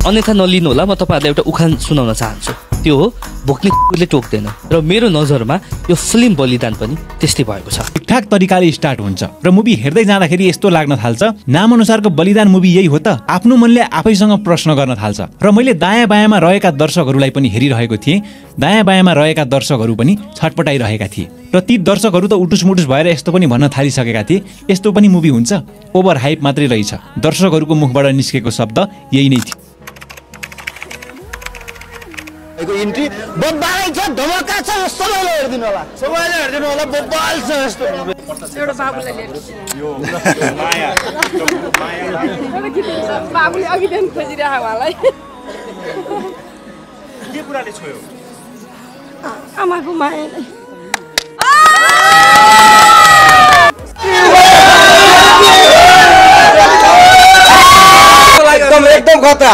अन्यथा नलिनु होला, म तपाईहरुलाई एउटा उखान सुनाउन चाहन्छु। त्यो हो भोक्ने कुकुरले टोक्दैन। र मेरो नजरमा यो फिल्म बलिदान पनि त्यस्तै भएको छ। ठिकठाक तरिकाले स्टार्ट हुन्छ र मुभी हेर्दै जाँदाखेरि यस्तो लाग्न थाल्छ नामअनुसारको बलिदान मुभी यही हो त। आफ्नो मनले आफैसँग प्रश्न गर्न थाल्छ। र मैले दायाँ बायाँमा रहेका दर्शकहरूलाई पनि हेरिरहेको थिएँ। दायाँ बायाँमा रहेका दर्शकहरू पनि छटपटाइरहेका थिए र ती दर्शकहरू त उटुसमुटुस भएर यस्तो पनि भन्न थालिसकेका थिए, यस्तो पनि मुभी हुन्छ, ओभर हाइप मात्रै रहेछ। दर्शकहरूको मुखबाट निस्केको शब्द यही नै थियो। इन्ट्री बब्बालै छ, धमाका छ, सबैले हेर्दिनु होला, सबैले हेर्दिनु होला, बब्बाल छ यस्तो। एउटा बाबुलाई लिएर यो माया बाबुले अघिदेखि खोजिरहेको मलाई के कुराले छोयो? आमाको मायाले। एकदम खतरा।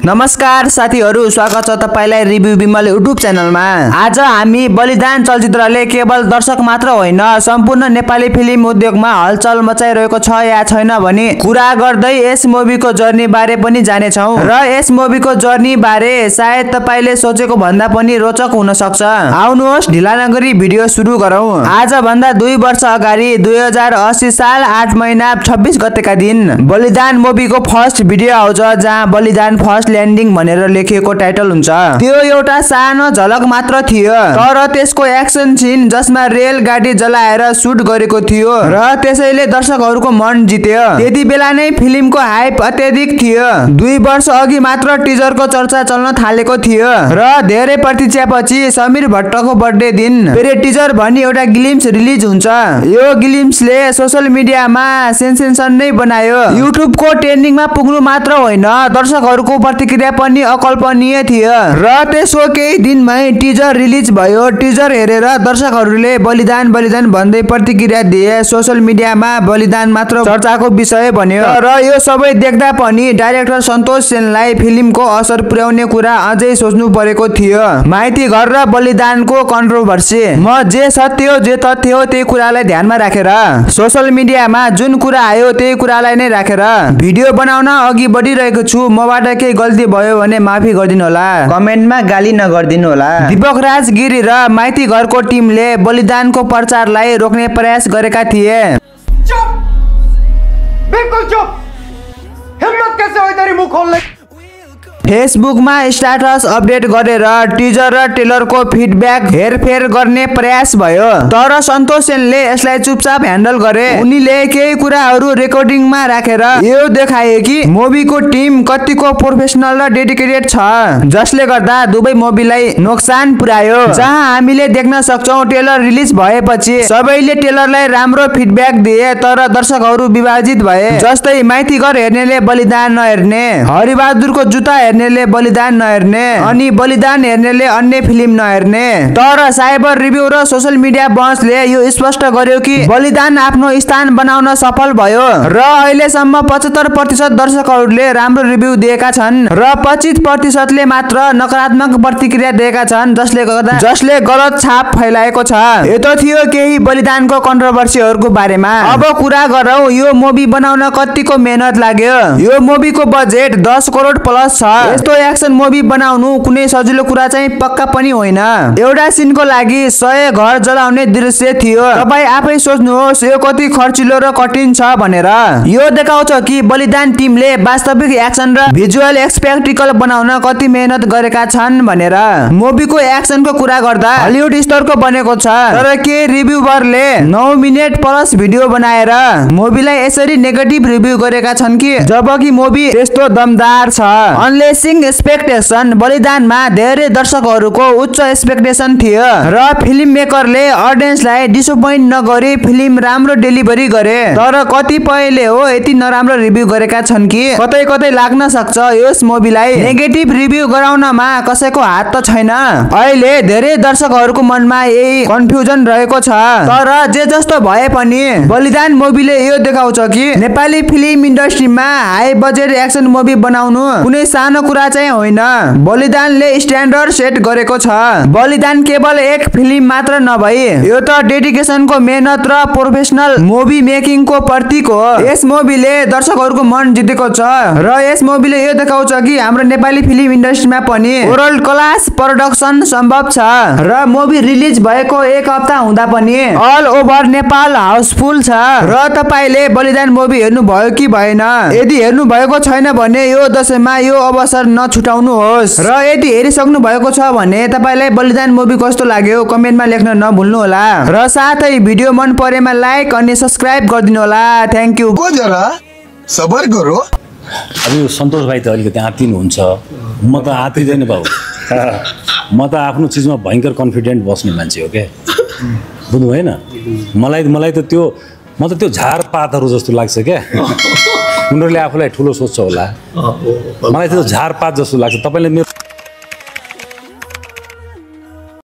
नमस्कार साथीहरू, स्वागत छ तपाईलाई रिभ्यू विमल युट्युब च्यानलमा। आज हामी बलिदान चलचित्रले केवल दर्शक मात्र होइन सम्पूर्ण नेपाली फिल्म उद्योगमा हलचल मचाइरहेको छ या छैन भनी कुरा गर्दै यस मुभीको जर्नी बारे पनि जानेछौँ। र यस मुभीको जर्नी बारे सायद तपाईले सोचेको भन्दा पनि रोचक हुन सक्छ। आउनुहोस् ढिला नगरी भिडियो सुरु गरौँ। आज भन्दा 2 वर्ष अगाडि 2080 साल 8 महिना 26 गतेका दिन बलिदान मुभीको फर्स्ट भिडियो आउँछ, जहाँ बलिदान फर्स्ट ल्यान्डिङ भनेर लेखिएको टाइटल हुन्छ। त्यो एउटा सानो झलक मात्र थियो, तर त्यसको एक्सन सिन जसमा रेल गाडी जलाएर सुट गरेको थियो र त्यसैले दर्शकहरूको मन जित्यो। त्यति बेला नै फिल्मको हाइप अत्यधिक थियो। 2 वर्ष अघि मात्र टिजरको चर्चा चल्न थालेको थियो र धेरै प्रतीक्षापछि समीर भट्टको बर्थडे दिन फेरि टिजर भनी एउटा ग्लिम्स रिलिज हुन्छ। यो ग्लिम्सले सोशल मिडियामा सेन्सेसन नै बनायो। युट्युबको ट्रेन्डिङमा पुग्नु मात्र होइन, दर्शकहरूको प्रतिक्रिया पनि अकल्पनीय थियो र त्यसको केही दिनमै टिजर रिलिज भयो। टिजर हेरेर दर्शकहरूले बलिदान बलिदान भन्दै प्रतिक्रिया दिए। सोशल मिडियामा बलिदान मात्र चर्चाको विषय बन्यो। र यो सबै देख्दा पनि डाइरेक्टर सन्तोष सेनलाई फिल्मको असर पुर्याउने कुरा अझै सोच्नु परेको थियो। माइती घर र बलिदानको कन्ट्रोभर्सी। म जे सत्य हो जे तथ्य हो त्यही कुरालाई ध्यानमा राखेर सोशल मिडियामा जुन कुरा आयो त्यही कुरालाई नै राखेर भिडियो बनाउन अघि बढिरहेको छु। मबाट केही गल्ती भयो भने माफी गरिदिनु होला, कमेन्टमा गाली नगरिदिनु होला। दीपक राज गिरी र माइती घरको टिमले बलिदानको प्रचारलाई रोक्ने प्रयास गरेका थिए। चुप, बिल्कुल चुप, हिम्मत कैसे हो तेरी मुंह खोलने। फेसबुकमा स्ट्याटस अपडेट गरेर टिजर र ट्रेलरको फिडब्याक हेरफेर गर्ने प्रयास भयो, तर सन्तोष सेनले यसलाई चुपचाप ह्यान्डल गरे। उनीले केही कुराहरू रेकर्डिङमा राखेर यो देखाए कि मुभीको टिम कतिको प्रोफेसनल र डेडिकेटेड छ, जसले गर्दा दुवै मुभीलाई नोक्सान पुर्यायो। जहाँ हामीले देख्न सक्छौँ ट्रेलर रिलिज भएपछि सबैले ट्रेलरलाई राम्रो फिडब्याक दिए, तर दर्शकहरू विभाजित भए। जस्तै माइती घर हेर्नेले बलिदान नहेर्ने, हरिबहादुरको जुत्ता हेर्नेले बलिदान नहेर्ने, अनि बलिदान हेर्नेले अन्य फिल्म नहेर्ने। तर साइबर रिभ्यू र सोशल मिडिया बन्सले यो स्पष्ट गर्यो कि बलिदान आफ्नो स्थान बनाउन सफल भयो र अहिलेसम्म 75% दर्शकहरूले राम्रो रिभ्यू दिएका छन् र 25%ले मात्र नकारात्मक प्रतिक्रिया दिएका छन्, जसले गलत छाप फैलाएको छ। यो थियो केही बलिदानको कन्ट्रोभर्सीहरूको बारेमा। अब कुरा गरौँ यो मुभी बनाउन कतिको मेहनत लाग्यो। यो मुभीको बजेट 10 करोड प्लस छ। यस्तो एक्सन मुभी बनाउनु कुनै सजिलो कुरा चाहिँ पक्का पनि होइन। एउटा सिनको लागि 100 घर जलाउने दृश्य थियो। तपाई आफै सोच्नुहोस् यो कति खर्चिलो र कठिन छ भनेर। यो देखाउँछ कि बलिदान टिमले वास्तविक एक्सन र भिजुअल स्पेक्टिकल बनाउन कति मेहनत गरेका छन् भनेर। मुभीको एक्सनको कुरा गर्दा हलिउड स्तरको बनेको छ, तर के रिभ्युअरले 9 मिनेट प्लस भिडियो बनाएर मुभीलाई यसरी नेगेटिभ रिभ्यू गरेका छन् कि जबकि मुभी त्यस्तो दमदार छ। अनलेसिङ एक्सपेक्टेसन। बलिदानमा धेरै दर्शकहरूको उच्च एक्सपेक्टेसन थियो र फिल्म मेकरले अडियन्सलाई डिसपोइन्ट नगरी फिल्म राम्रो डेलिभरी गरे, तर कतिपयले हो यति नराम्रो रिभ्यू गरेका छन् कि कतै कतै लाग्न सक्छ यस मुभीलाई नेगेटिभ रिभ्यू गराउनमा कसैको हात त छैन। अहिले धेरै दर्शकहरूको मनमा यही कन्फ्युजन रहेको छ, तर जे जस्तो भए पनि बलिदान मुभीले यो देखाउँछ कि नेपाली फिल्म इन्डस्ट्रीमा हाई बजेट एक्सन मुभी बनाउनु कुनै सानो कुरा चाहिँ होइन। बलिदानले स्ट्यान्डर्ड सेट गरेको छ। बलिदान केवल एक फिल्म मात्र नभई यो त डेडिकेसनको मेहनत र प्रोफेसनल मुभी मेकिङको प्रतीक हो। यस मुभीले दर्शकहरूको मन जितेको छ र यस मुभीले यो देखाउँछ कि हाम्रो नेपाली फिल्म इन्डस्ट्रीमा पनि वर्ल्ड क्लास प्रोडक्सन सम्भव छ र मुभी रिलिज भएको एक हप्ता हुँदा पनि अल ओभर नेपाल हाउसफुल छ। र तपाईले बलिदान मुभी हेर्नु भयो कि भएन? यदि हेर्नु भएको छैन भने यो दशैंमा यो अवसर नछुटाउनुहोस् र यदि हेरिसक्नु भएको छ भने तपाईलाई बलिदान मुभी कस्तो लाग्यो कमेन्टमा लेख्न नभुल्नु होला र साथै भिडियो मन परेमा लाइक अनि सब्स्क्राइब गरिदिनु होला। Thank you. जरा सबर गरो। अब यो सन्तोष भाइ त अलिकति आत्तिनु हुन्छ, म त आत्तिदैन बाबु। म त आफ्नो चिजमा भयङ्कर कन्फिडेन्ट बस्ने मान्छे हो क्या, बुझ्नु भएन? मलाई त म त त्यो झारपातहरू जस्तो लाग्छ क्या। उनीहरूले आफूलाई ठुलो सोच्छ होला, मलाई त्यो झारपात जस्तो लाग्छ। तपाईँले मेरो